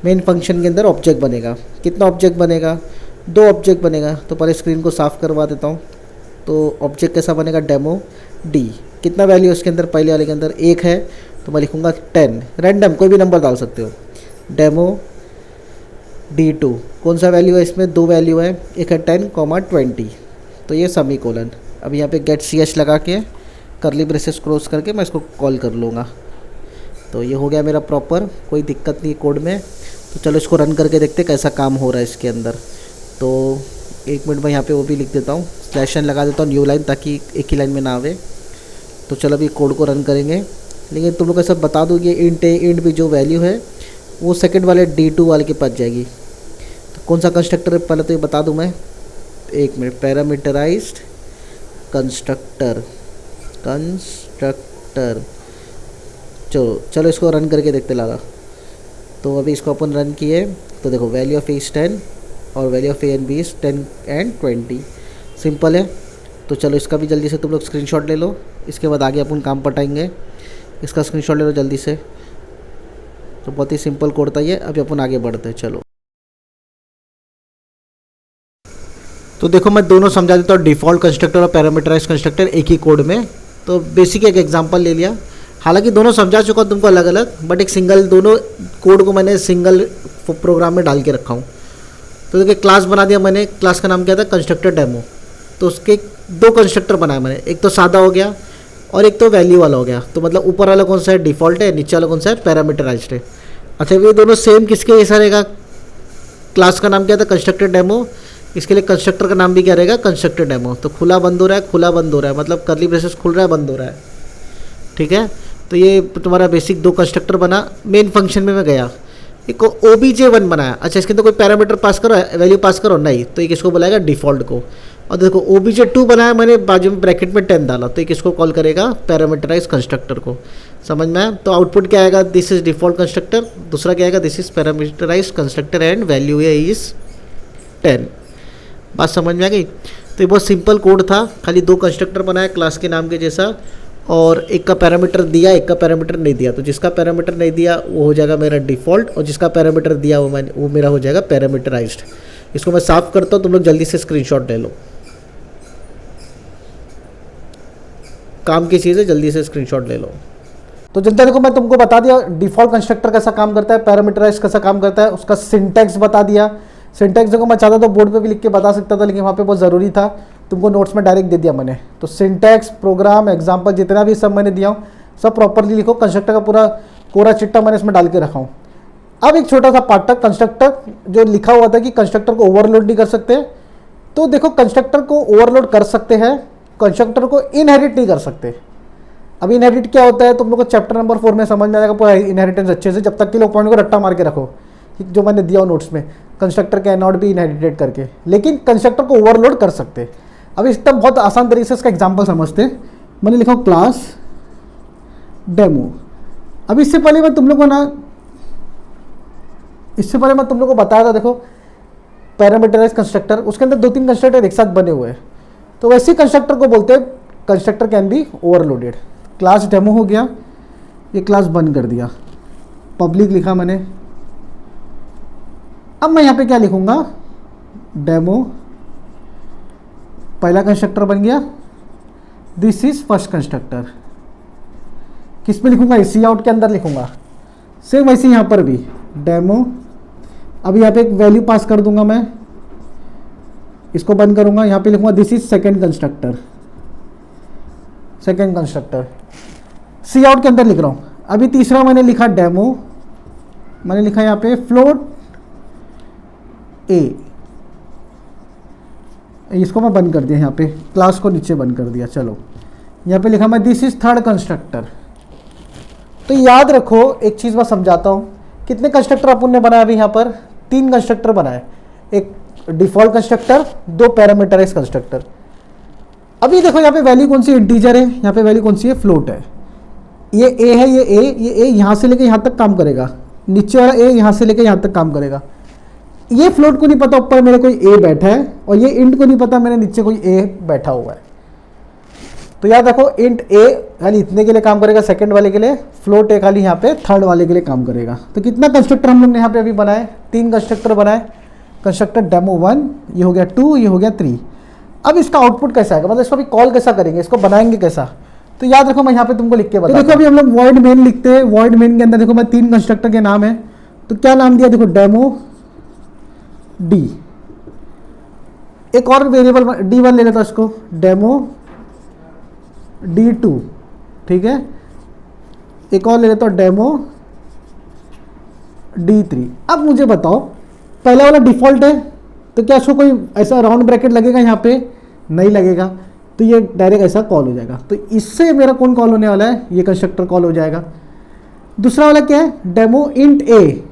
मेन फंक्शन के अंदर ऑब्जेक्ट बनेगा। कितना ऑब्जेक्ट बनेगा? 2 ऑब्जेक्ट बनेगा। तो पहले स्क्रीन को साफ़ करवा देता हूँ। तो ऑब्जेक्ट कैसा बनेगा? Demo D. कितना वैल्यू उसके अंदर? पहले वाले के अंदर 1 है, तो मैं लिखूँगा 10। रैंडम कोई भी नंबर डाल सकते हो। डेमो D2 कौन सा वैल्यू है इसमें? 2 वैल्यू है, एक है 10, 20। तो ये सेमी कोलन। अब यहाँ पे गेट ch लगा के करली ब्रेसेस क्रॉस करके मैं इसको कॉल कर लूँगा। तो ये हो गया मेरा प्रॉपर, कोई दिक्कत नहीं कोड में। तो चलो इसको रन करके देखते कैसा काम हो रहा है इसके अंदर। तो 1 मिनट में यहाँ पे वो भी लिख देता हूँ, स्लैशन लगा देता हूँ न्यू लाइन, ताकि एक ही लाइन में ना आवे। तो चलो अभी कोड को रन करेंगे। लेकिन तुम लोग ऐसा बता दो कि इंट ए इंट बी जो वैल्यू है वो सेकंड वाले D2 वाले के पास जाएगी। तो कौन सा कंस्ट्रक्टर है पहले तो ये बता दूँ मैं। 1 मिनट, पैरामीटराइज्ड कंस्ट्रक्टर चलो इसको रन करके देखते लगा। तो अभी इसको अपन रन किए तो देखो वैल्यू ऑफ ए इज़ 10 और value of a and b is 10 and 20। सिंपल है। तो चलो इसका भी जल्दी से तुम लोग स्क्रीनशॉट ले लो, इसके बाद आगे अपन काम पटाएंगे। इसका स्क्रीनशॉट ले लो जल्दी से। तो बहुत ही सिंपल कोड था ये। अभी अपन आगे बढ़ते हैं। चलो तो देखो मैं दोनों समझा देता हूँ, डिफ़ॉल्ट कंस्ट्रक्टर और पैरामीटराइज्ड कंस्ट्रक्टर एक ही कोड में। तो बेसिक एक एग्जांपल ले लिया, हालांकि दोनों समझा चुका तुमको अलग अलग, बट एक सिंगल दोनों कोड को मैंने सिंगल प्रोग्राम में डाल के रखा हूँ। तो देखिए क्लास बना दिया मैंने, क्लास का नाम क्या था? Constructor demo. तो उसके 2 कंस्ट्रक्टर बनाए मैंने, एक तो सादा हो गया और एक तो वैल्यू वाला हो गया। तो मतलब ऊपर वाला कौन सा है? डिफ़ॉल्ट है, नीचे वाला कौन सा है? पैरामीटराइज्ड है। अच्छा ये दोनों सेम किसके जैसा रहेगा? क्लास का नाम क्या था? Constructor demo. इसके लिए कंस्ट्रक्टर का नाम भी क्या रहेगा? Constructor demo. तो खुला बंद हो रहा है, खुला बंद हो रहा है, मतलब करली ब्रेसेस खुल रहा है, बंद हो रहा है। ठीक है। तो ये तुम्हारा बेसिक 2 कंस्ट्रक्टर बना। मेन फंक्शन में मैं गया, एक OBJ1 बनाया। अच्छा इसके अंदर कोई पैरामीटर पास करो, वैल्यू पास करो? नहीं। तो एक इसको बुलाएगा डिफ़ॉल्ट को। और देखो OBJ2 बनाया मैंने, बाजू में ब्रैकेट में 10 डाला, तो एक इसको कॉल करेगा पैरामीटराइज कंस्ट्रक्टर को। समझ में आया? तो आउटपुट क्या आएगा? This is default constructor. दूसरा क्या आएगा? This is parameterise constructor and value a is 10। बात समझ में आ गई? तो ये बहुत सिंपल कोड था, खाली 2 कंस्ट्रक्टर बनाया क्लास के नाम के जैसा, और एक का पैरामीटर दिया, एक का पैरामीटर नहीं दिया। तो जिसका पैरामीटर नहीं दिया वो हो जाएगा मेरा डिफ़ॉल्ट, और जिसका पैरामीटर दिया वो मेरा हो जाएगा पैरामीटराइज्ड। इसको मैं साफ़ करता हूँ, तुम लोग जल्दी से स्क्रीनशॉट ले लो। काम की चीज़ है, जल्दी से स्क्रीनशॉट ले लो। तो जनता देखो मैं तुमको बता दिया डिफ़ॉल्ट कंस्ट्रक्टर कैसा काम करता है, पैरामीटराइज कैसा काम करता है, उसका सिंटैक्स बता दिया। सिंटैक्स देखो मैं चाहता तो बोर्ड पे भी लिख के बता सकता था, लेकिन वहाँ पे बहुत ज़रूरी था, तुमको नोट्स में डायरेक्ट दे दिया मैंने। तो सिंटैक्स, प्रोग्राम, एग्जाम्पल जितना भी सब मैंने दिया हूँ सब प्रॉपरली लिखो। कंस्ट्रक्टर का पूरा कोरा चिट्टा मैंने इसमें डाल के रखा हूँ। अब एक छोटा सा पार्ट तक कंस्ट्रक्टर जो लिखा हुआ था कि कंस्ट्रक्टर को ओवरलोड नहीं कर सकते। तो देखो कंस्ट्रक्टर को ओवरलोड कर सकते हैं, कंस्ट्रक्टर को इनहेरिट नहीं कर सकते। अब इनहेरिट क्या होता है तुम लोग को चैप्टर नंबर 4 में समझ में आएगा पूरा इनहेरिटेंस अच्छे से, जब तक के लोग पॉइंट को रट्टा मार के रखो जो मैंने दिया हो नोट्स में, constructor cannot be inherited करके, लेकिन कंस्ट्रक्टर को ओवरलोड कर सकते। अब एकदम बहुत आसान तरीके से इसका एग्जांपल समझते हैं। मैंने लिखा क्लास डेमो। अब इससे पहले मैं तुम लोग को बताया था, देखो पैरामीटराइज कंस्ट्रक्टर, उसके अंदर 2-3 कंस्ट्रक्टर एक साथ बने हुए हैं, तो वैसे कंस्ट्रक्टर को बोलते हैं constructor can be overloaded. Class demo हो गया, ये क्लास बंद कर दिया, पब्लिक लिखा मैंने। अब मैं यहाँ पे क्या लिखूंगा? डेमो, पहला कंस्ट्रक्टर बन गया, दिस इज फर्स्ट कंस्ट्रक्टर। किस में लिखूंगा? सी आउट के अंदर लिखूंगा। सेम वैसे यहाँ पर भी डेमो। अब यहाँ पे एक वैल्यू पास कर दूंगा मैं, इसको बंद करूंगा, यहाँ पे लिखूंगा this is second constructor. Second constructor c out के अंदर लिख रहा हूँ। अभी तीसरा मैंने लिखा डेमो, मैंने लिखा यहाँ पे फ्लोट ए, इसको मैं बंद कर दिया, यहाँ पे क्लास को नीचे बंद कर दिया। चलो यहाँ पे लिखा मैं दिस इज थर्ड कंस्ट्रक्टर। तो याद रखो एक चीज़ मैं समझाता हूँ, कितने कंस्ट्रक्टर अपन ने बनाया अभी यहाँ पर? 3 कंस्ट्रक्टर बनाए, एक डिफॉल्ट कंस्ट्रक्टर, 2 पैरामीटराइज कंस्ट्रक्टर। अभी देखो यहाँ पे वैल्यू कौन सी इंटीजर है, यहाँ पे वैल्यू कौन सी है? फ्लोट है। ये ए है, ये ए यहाँ से लेके यहाँ तक काम करेगा, नीचे वाला ए यहाँ से लेके यहाँ तक काम करेगा। ये फ्लोट को नहीं पता ऊपर मेरे कोई ए बैठा है, और ये इंट को नहीं पता मेरे नीचे कोई ए बैठा हुआ है। तो याद रखो इंट ए खाली इतने के लिए काम करेगा, सेकंड वाले के लिए, फ्लोट ए खाली यहाँ पे थर्ड वाले के लिए काम करेगा। तो कितना कंस्ट्रक्टर हम लोग ने यहाँ पे अभी बनाए? 3 कंस्ट्रक्टर बनाए। कंस्ट्रक्टर डेमो 1, ये हो गया 2, ये हो गया 3। अब इसका आउटपुट कैसा आएगा, मतलब इसको अभी कॉल कैसा करेंगे, इसको बनाएंगे कैसा? तो याद रखो मैं यहाँ पे तुमको लिख के बता। तो देखो अभी हम लोग वॉइड मेन लिखते हैं, वॉइड मेन के अंदर देखो मैं 3 कंस्ट्रक्टर के नाम है, तो क्या नाम दिया? देखो डेमो डी। एक और वेरिएबल D1 ले लेता हूँ इसको, डेमो D2, ठीक है। एक और ले लेता हूँ डेमो D3। अब मुझे बताओ पहला वाला डिफॉल्ट है, तो क्या इसको कोई ऐसा राउंड ब्रैकेट लगेगा यहाँ पे? नहीं लगेगा, तो ये डायरेक्ट ऐसा कॉल हो जाएगा। तो इससे मेरा कौन कॉल होने वाला है? ये कंस्ट्रक्टर कॉल हो जाएगा। दूसरा वाला क्या है? डेमो इंट ए।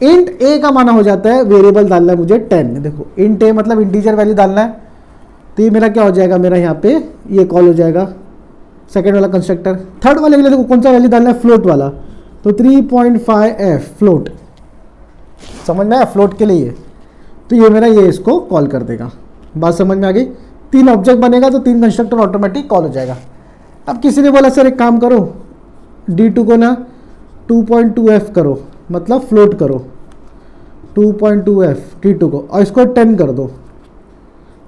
इंट ए का माना हो जाता है वेरिएबल डालना है मुझे 10। देखो इंट ए मतलब इंटीजर वैल्यू डालना है, तो ये मेरा क्या हो जाएगा? मेरा यहाँ पे ये कॉल हो जाएगा सेकेंड वाला कंस्ट्रक्टर। थर्ड वाले के लिए देखो कौन सा वैल्यू डालना है? फ्लोट वाला, तो 3.5f फ्लोट। समझ में आया? फ्लोट के लिए तो ये मेरा ये इसको कॉल कर देगा। बात समझ में आ गई? 3 ऑब्जेक्ट बनेगा तो 3 कंस्ट्रक्टर ऑटोमेटिक कॉल हो जाएगा। अब किसी ने बोला सर एक काम करो, D2 को ना 2.2f करो, मतलब फ्लोट करो 2.2f D2 को, और इसको 10 कर दो,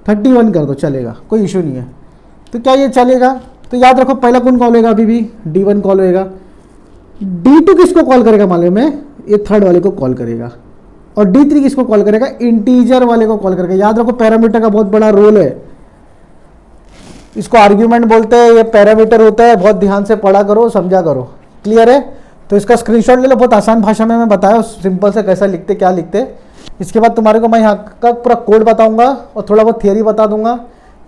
31 कर दो, चलेगा, कोई इशू नहीं है। तो क्या ये चलेगा? तो याद रखो पहला कौन कॉल होगा? अभी भी D1 कॉल होएगा। D2 किसको कॉल करेगा मालूम है? ये थर्ड वाले को कॉल करेगा। और D3 किसको कॉल करेगा? इंटीजर वाले को कॉल करेगा। याद रखो पैरामीटर का बहुत बड़ा रोल है, इसको आर्ग्यूमेंट बोलते हैं, ये पैरामीटर होता है। बहुत ध्यान से पढ़ा करो, समझा करो। क्लियर है? तो इसका स्क्रीनशॉट ले लो, बहुत आसान भाषा में मैं बताया सिंपल से कैसा लिखते क्या लिखते। इसके बाद तुम्हारे को मैं यहाँ का पूरा कोड बताऊंगा और थोड़ा बहुत थियरी बता दूंगा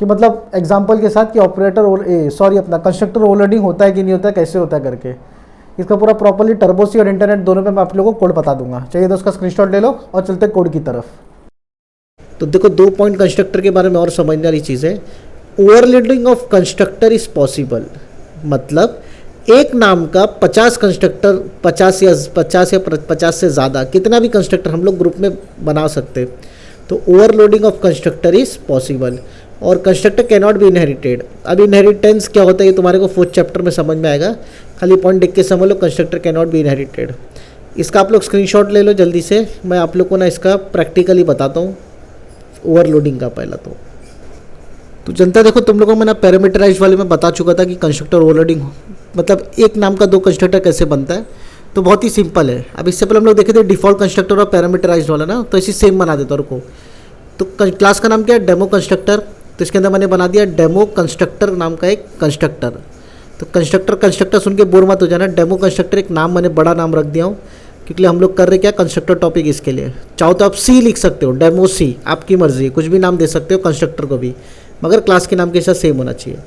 कि मतलब एग्जांपल के साथ कि ऑपरेटर अपना कंस्ट्रक्टर ओवरलोडिंग होता है कि नहीं होता है, कैसे होता है करके। इसका पूरा प्रॉपर्ली टर्बो सी और इंटरनेट दोनों पे मैं आप लोगों को कोड बता दूंगा। चाहिए तो उसका स्क्रीनशॉट ले लो और चलते कोड की तरफ। तो देखो 2 पॉइंट कंस्ट्रक्टर के बारे में और समझने वाली चीज़ है। Overloading of constructor is possible, मतलब एक नाम का 50 कंस्ट्रक्टर, 50 या 50 से ज़्यादा कितना भी कंस्ट्रक्टर हम लोग ग्रुप में बना सकते। तो overloading of constructor is possible. और constructor cannot be inherited. अब इनहेरिटेंस क्या होता है ये तुम्हारे को 4th चैप्टर में समझ में आएगा, खाली पॉइंट देख के समझ लो। Constructor cannot be inherited, इसका आप लोग स्क्रीनशॉट ले लो जल्दी से। मैं आप लोग को ना इसका प्रैक्टिकली बताता हूँ ओवरलोडिंग का। पहला तो जनता देखो तुम लोगों को मैंने पैरामीटराइज वाले में बता चुका था कि कंस्ट्रक्टर ओवरलोडिंग मतलब एक नाम का 2 कंस्ट्रक्टर कैसे बनता है। तो बहुत ही सिंपल है। अब इससे पहले हम लोग देखे थे डिफॉल्ट कंस्ट्रक्टर और पैरामीटराइज वाला ना, तो इसी सेम बना देता रुको। तो क्लास का नाम क्या है? Demo constructor. तो इसके अंदर मैंने बना दिया डेमो कंस्ट्रक्टर नाम का एक कंस्ट्रक्टर। तो कंस्ट्रक्टर सुन के बोर मत हो जाना। डेमो कंस्ट्रक्टर एक नाम मैंने बड़ा नाम रख दिया हूँ, क्योंकि हम लोग कर रहे क्या कंस्ट्रक्टर टॉपिक। इसके लिए चाहो तो आप सी लिख सकते हो, डेमो सी, आपकी मर्जी है, कुछ भी नाम दे सकते हो कंस्ट्रक्टर को भी, मगर क्लास के नाम के साथ सेम होना चाहिए।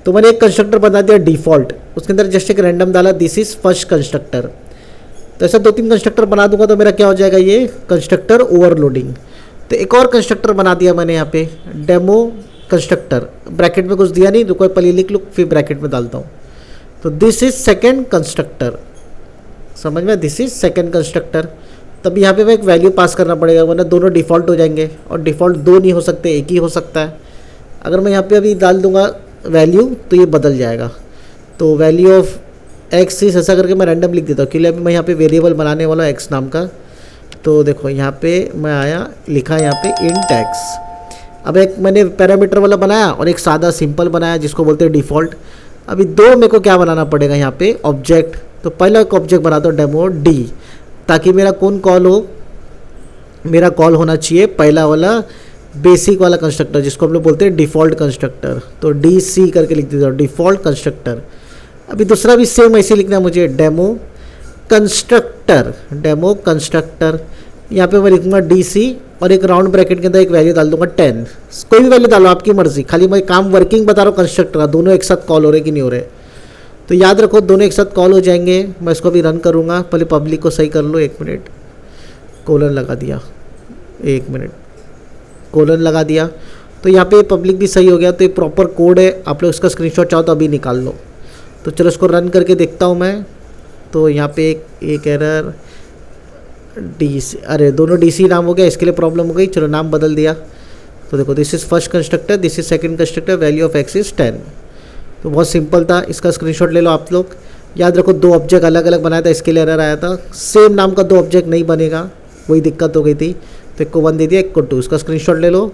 तो मैंने एक कंस्ट्रक्टर बना दिया डिफ़ॉल्ट, उसके अंदर जस्ट एक रैंडम डाला दिस इज़ फर्स्ट कंस्ट्रक्टर। तो ऐसा 2-3 कंस्ट्रक्टर बना दूंगा तो मेरा क्या हो जाएगा? ये कंस्ट्रक्टर ओवरलोडिंग। तो एक और कंस्ट्रक्टर बना दिया मैंने यहाँ पे डेमो कंस्ट्रक्टर, ब्रैकेट में कुछ दिया नहीं, रुको पहले लिख लो फिर ब्रैकेट में डालता हूँ। तो दिस इज सेकेंड कंस्ट्रक्टर, समझ में? This is second constructor. तब यहाँ पे एक वैल्यू पास करना पड़ेगा, वरना दोनों डिफ़ॉल्ट हो जाएंगे, और डिफ़ॉल्ट 2 नहीं हो सकते, एक ही हो सकता है। अगर मैं यहाँ पे अभी डाल दूंगा वैल्यू तो ये बदल जाएगा। तो वैल्यू ऑफ एक्स इस ऐसा करके मैं रैंडम लिख देता हूँ, क्योंकि अभी मैं यहाँ पे वेरिएबल बनाने वाला एक्स नाम का। तो देखो यहाँ पे मैं आया, लिखा यहाँ पे इंट एक्स। अब एक मैंने पैरामीटर वाला बनाया और एक सादा सिंपल बनाया जिसको बोलते हैं डिफ़ॉल्ट। अभी 2 मेरे को क्या बनाना पड़ेगा यहाँ पे? ऑब्जेक्ट। तो पहला एक ऑब्जेक्ट बना दो डेमो डी, ताकि मेरा कौन कॉल हो? मेरा कॉल होना चाहिए पहला वाला बेसिक वाला कंस्ट्रक्टर जिसको हम लोग बोलते हैं डिफ़ॉल्ट कंस्ट्रक्टर। तो डी सी करके लिख देता हूँ डिफ़ॉल्ट कंस्ट्रक्टर। अभी दूसरा भी सेम ऐसे लिखना है मुझे, डेमो कंस्ट्रक्टर। डेमो कंस्ट्रक्टर यहाँ पे मैं लिखूँगा डी सी और एक राउंड ब्रैकेट के अंदर एक वैल्यू डाल दूंगा 10। कोई भी वैल्यू डालो आपकी मर्जी, खाली मैं काम वर्किंग बता रहा हूँ कंस्ट्रक्टर का, दोनों एक साथ कॉल हो रहे कि नहीं हो रहे। तो याद रखो दोनों एक साथ कॉल हो जाएंगे। मैं इसको भी रन करूँगा, पहले पब्लिक को सही कर लो, 1 मिनट, कोलन लगा दिया, 1 मिनट, कोलन लगा दिया। तो यहाँ पे पब्लिक भी सही हो गया। तो ये प्रॉपर कोड है, आप लोग इसका स्क्रीनशॉट चाहो तो अभी निकाल लो। तो चलो इसको रन करके देखता हूँ मैं। तो यहाँ पे एक एरर DC, अरे दोनों DC नाम हो गया, इसके लिए प्रॉब्लम हो गई। चलो नाम बदल दिया। तो देखो this is first constructor, this is second constructor, value of x is 10। तो बहुत सिंपल था, इसका स्क्रीनशॉट ले लो आप लोग। याद रखो 2 ऑब्जेक्ट अलग अलग बनाया था, इसके लिए एरर आया था। सेम नाम का 2 ऑब्जेक्ट नहीं बनेगा, वही दिक्कत हो गई थी। तो एक को 1 दे दिया, एक को 2। इसका स्क्रीनशॉट ले लो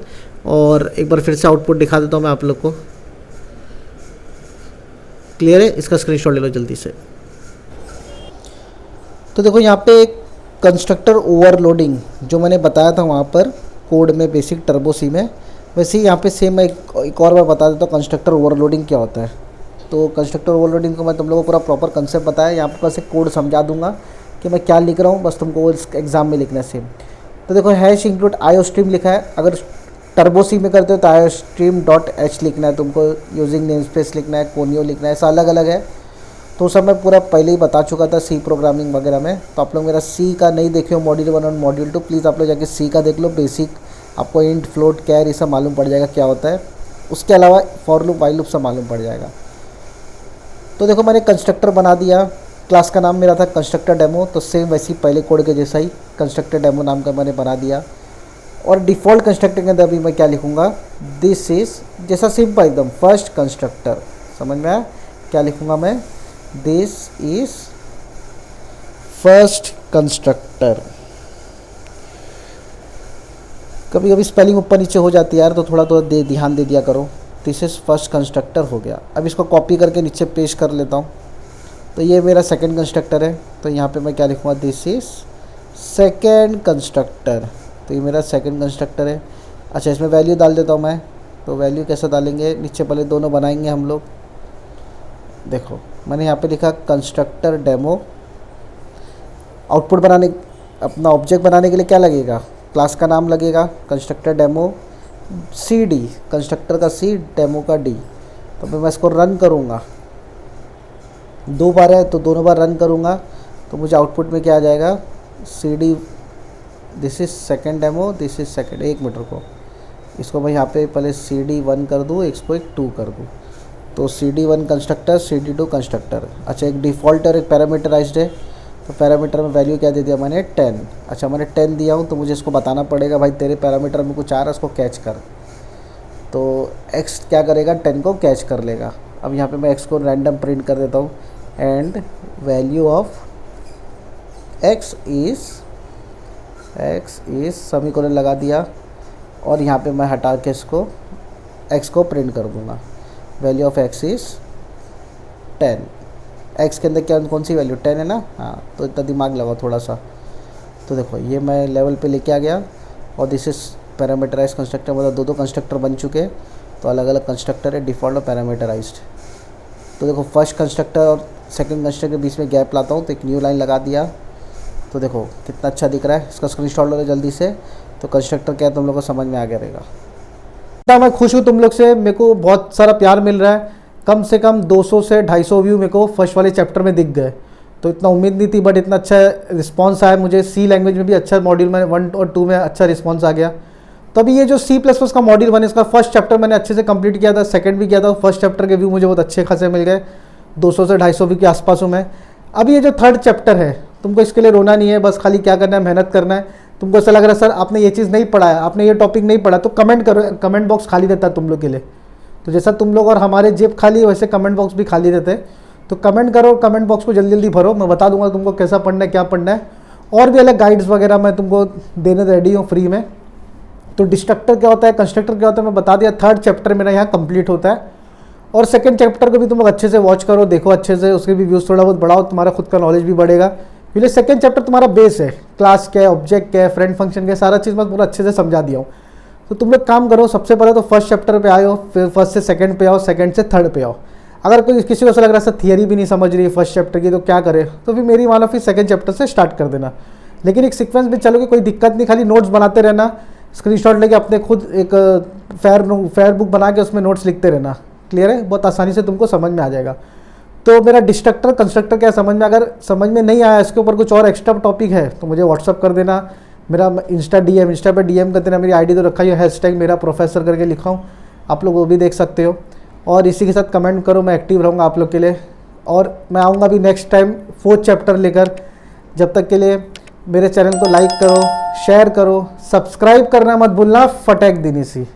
और एक बार फिर से आउटपुट दिखा देता हूँ मैं आप लोग को। क्लियर है? इसका स्क्रीनशॉट ले लो जल्दी से। तो देखो यहाँ पे एक कंस्ट्रक्टर ओवरलोडिंग जो मैंने बताया था वहाँ पर कोड में, बेसिक टर्बो सी में, वैसे ही यहाँ पे सेम मैं एक और बार बता देता हूँ कंस्ट्रक्टर ओवरलोडिंग क्या होता है। तो कंस्ट्रक्टर ओवरलोडिंग को मैं तुम लोगों को पूरा प्रॉपर कंसेप्ट बताया, यहाँ पर बस एक कोड समझा दूंगा कि मैं क्या लिख रहा हूँ, बस तुमको एग्जाम में लिखना है सेम। तो देखो हैश इंक्लूड आईओ स्ट्रीम लिखा है, अगर टर्बो सी में करते हो तो आईओ स्ट्रीम डॉट एच लिखना है तुमको, यूजिंग नेम स्पेस लिखना है, कोनियो लिखना है, ऐसा अलग अलग है। तो सब मैं पूरा पहले ही बता चुका था सी प्रोग्रामिंग वगैरह में। तो आप लोग मेरा सी का नहीं देखे हो मॉड्यूल 1 और मॉड्यूल 2, प्लीज़ आप लोग जाके सी का देख लो। बेसिक आपको इंट, फ्लोट, कैर ये सब मालूम पड़ जाएगा क्या होता है। उसके अलावा फॉर लूप, वाइल लूप सब मालूम पड़ जाएगा। तो देखो मैंने कंस्ट्रक्टर बना दिया, क्लास का नाम मेरा था कंस्ट्रक्टर डेमो। तो सेम वैसे ही पहले कोड के जैसा ही कंस्ट्रक्टर डेमो नाम का मैंने बना दिया। और डिफ़ॉल्ट कंस्ट्रक्टर के अंदर अभी मैं क्या लिखूँगा, दिस इज़, जैसा सिंपल एकदम, फर्स्ट कंस्ट्रक्टर। समझ में आया? क्या लिखूँगा मैं, दिस इज फर्स्ट कंस्ट्रक्टर। कभी कभी स्पेलिंग ऊपर नीचे हो जाती है यार, तो थोड़ा ध्यान दे दिया करो। दिस इज फर्स्ट कंस्ट्रक्टर हो गया। अब इसको कॉपी करके नीचे पेस्ट कर लेता हूँ। तो ये मेरा सेकंड कंस्ट्रक्टर है। तो यहाँ पे मैं क्या लिखूँगा, दिस इज सेकंड कंस्ट्रक्टर। तो ये मेरा सेकंड कंस्ट्रक्टर है। अच्छा, इसमें वैल्यू डाल देता हूँ मैं। तो वैल्यू कैसे डालेंगे, नीचे पहले दोनों बनाएंगे हम लोग। देखो मैंने यहाँ पे लिखा कंस्ट्रक्टर डेमो। आउटपुट बनाने, अपना ऑब्जेक्ट बनाने के लिए क्या लगेगा, क्लास का नाम लगेगा constructor demo, c d, constructor का सी, डेमो का डी। तो फिर मैं इसको रन करूँगा, 2 बार है तो दोनों बार रन करूँगा। तो मुझे आउटपुट में क्या आ जाएगा, c d, this is second demo, this is second. 1 minute को इसको मैं यहाँ पे पहले सी डी 1 कर दूँ, इसको एक 2 कर दूँ। तो CD1 कंस्ट्रक्टर, CD2 कंस्ट्रक्टर। अच्छा, एक डिफ़ॉल्ट और एक पैरामीटराइज्ड है। तो पैरामीटर में वैल्यू क्या दे दिया मैंने, 10। अच्छा, मैंने 10 दिया हूँ तो मुझे इसको बताना पड़ेगा भाई तेरे पैरामीटर में कुछ आ रहा है, उसको कैच कर। तो x क्या करेगा, 10 को कैच कर लेगा। अब यहाँ पे मैं x को रैंडम प्रिंट कर देता हूँ, and value of x is semicolon लगा दिया। और यहाँ पे मैं हटा के इसको x को प्रिंट कर दूँगा, value of x is 10। x के अंदर क्या, कौन सी वैल्यू, 10 है ना। हाँ, तो इतना दिमाग लगाओ थोड़ा सा। तो देखो ये मैं लेवल पे लेके आ गया। और दिस इज़ पैरामीटराइज कंस्ट्रक्टर, मतलब 2 कंस्ट्रक्टर बन चुके। तो अलग अलग कंस्ट्रक्टर है, डिफ़ॉल्ट और पैरामीटराइज्ड। तो देखो फर्स्ट कंस्ट्रक्टर और सेकंड कंस्ट्रक्टर के बीच में गैप लाता हूँ, तो एक न्यू लाइन लगा दिया। तो देखो कितना अच्छा दिख रहा है। इसका स्क्रीनशॉट लो जल्दी से। तो कंस्ट्रक्टर क्या है तुम लोग को समझ में आ गया रहेगा। मैं खुश हूँ तुम लोग से, मेरे को बहुत सारा प्यार मिल रहा है। कम से कम 200 से 250 व्यू मेरे को फर्स्ट वाले चैप्टर में दिख गए। तो इतना उम्मीद नहीं थी, बट इतना अच्छा रिस्पांस आया मुझे। सी लैंग्वेज में भी अच्छा मॉड्यूल में 1 और 2 में अच्छा रिस्पांस आ गया। तो अभी ये जो C++ का मॉड्यूल 1 इसका फर्स्ट चैप्टर मैंने अच्छे से कंप्लीट किया था, सेकंड भी किया था। फर्स्ट चैप्टर के व्यू मुझे बहुत अच्छे खासे मिल गए, 200 से 250 व्यू के आसपास हूँ मैं। अभी ये जो थर्ड चैप्टर है, तुमको इसके लिए रोना नहीं है, बस खाली क्या करना है, मेहनत करना है। तुमको ऐसा लग रहा है सर आपने ये चीज़ नहीं पढ़ा है, आपने ये टॉपिक नहीं पढ़ा, तो कमेंट करो, कमेंट बॉक्स खाली रहता है तुम लोग के लिए। तो जैसा तुम लोग और हमारे जेब खाली है, वैसे कमेंट बॉक्स भी खाली रहते हैं। तो कमेंट करो, कमेंट बॉक्स को जल्दी जल्दी भरो, मैं बता दूंगा तुमको कैसा पढ़ना है, क्या पढ़ना है। और भी अलग गाइड्स वगैरह मैं तुमको देने रेडी हूँ फ्री में। तो डिस्ट्रक्टर क्या होता है, कंस्ट्रक्टर क्या होता है, मैं बता दिया। थर्ड चैप्टर मेरा यहाँ कंप्लीट होता है। और सेकंड चैप्टर को भी तुम लोग अच्छे से वॉच करो, देखो अच्छे से, उसके भी व्यूज़ थोड़ा बहुत बढ़ाओ, तुम्हारा खुद का नॉलेज भी बढ़ेगा। क्योंकि सेकंड चैप्टर तुम्हारा बेस है, क्लास क्या है, ऑब्जेक्ट क्या है, फ्रेंड फंक्शन क्या है, सारा चीज़ मैं पूरा अच्छे से समझा दिया हूँ। तो तुम लोग काम करो, सबसे पहले तो फर्स्ट चैप्टर पे आओ, फिर फर्स्ट से सेकंड पे आओ, सेकंड से थर्ड पे आओ। अगर कोई किसी को ऐसा लग रहा है सर थियरी भी नहीं समझ रही है फर्स्ट चैप्टर की, तो क्या करे, तो फिर मेरी मानो फिर सेकंड चैप्टर से स्टार्ट कर देना। लेकिन एक सीक्वेंस में चलोगे कोई दिक्कत नहीं, खाली नोट्स बनाते रहना, स्क्रीनशॉट लेके अपने खुद एक फेयर बुक बना के उसमें नोट्स लिखते रहना। क्लियर है, बहुत आसानी से तुमको समझ में आ जाएगा। तो मेरा डिस्ट्रक्टर कंस्ट्रक्टर क्या समझ में, अगर समझ में नहीं आया, इसके ऊपर कुछ और एक्स्ट्रा टॉपिक है तो मुझे व्हाट्सअप कर देना। मेरा इंस्टा पे डीएम कर देना। मेरी आईडी तो रखा ही है, हैशटैग मेरा प्रोफेसर करके लिखा हूँ, आप लोग वो भी देख सकते हो। और इसी के साथ कमेंट करो, मैं एक्टिव रहूँगा आप लोग के लिए। और मैं आऊँगा अभी नेक्स्ट टाइम 4th चैप्टर लेकर। जब तक के लिए मेरे चैनल को लाइक करो, शेयर करो, सब्सक्राइब करना मत भूलना। फटेक दिनीसी।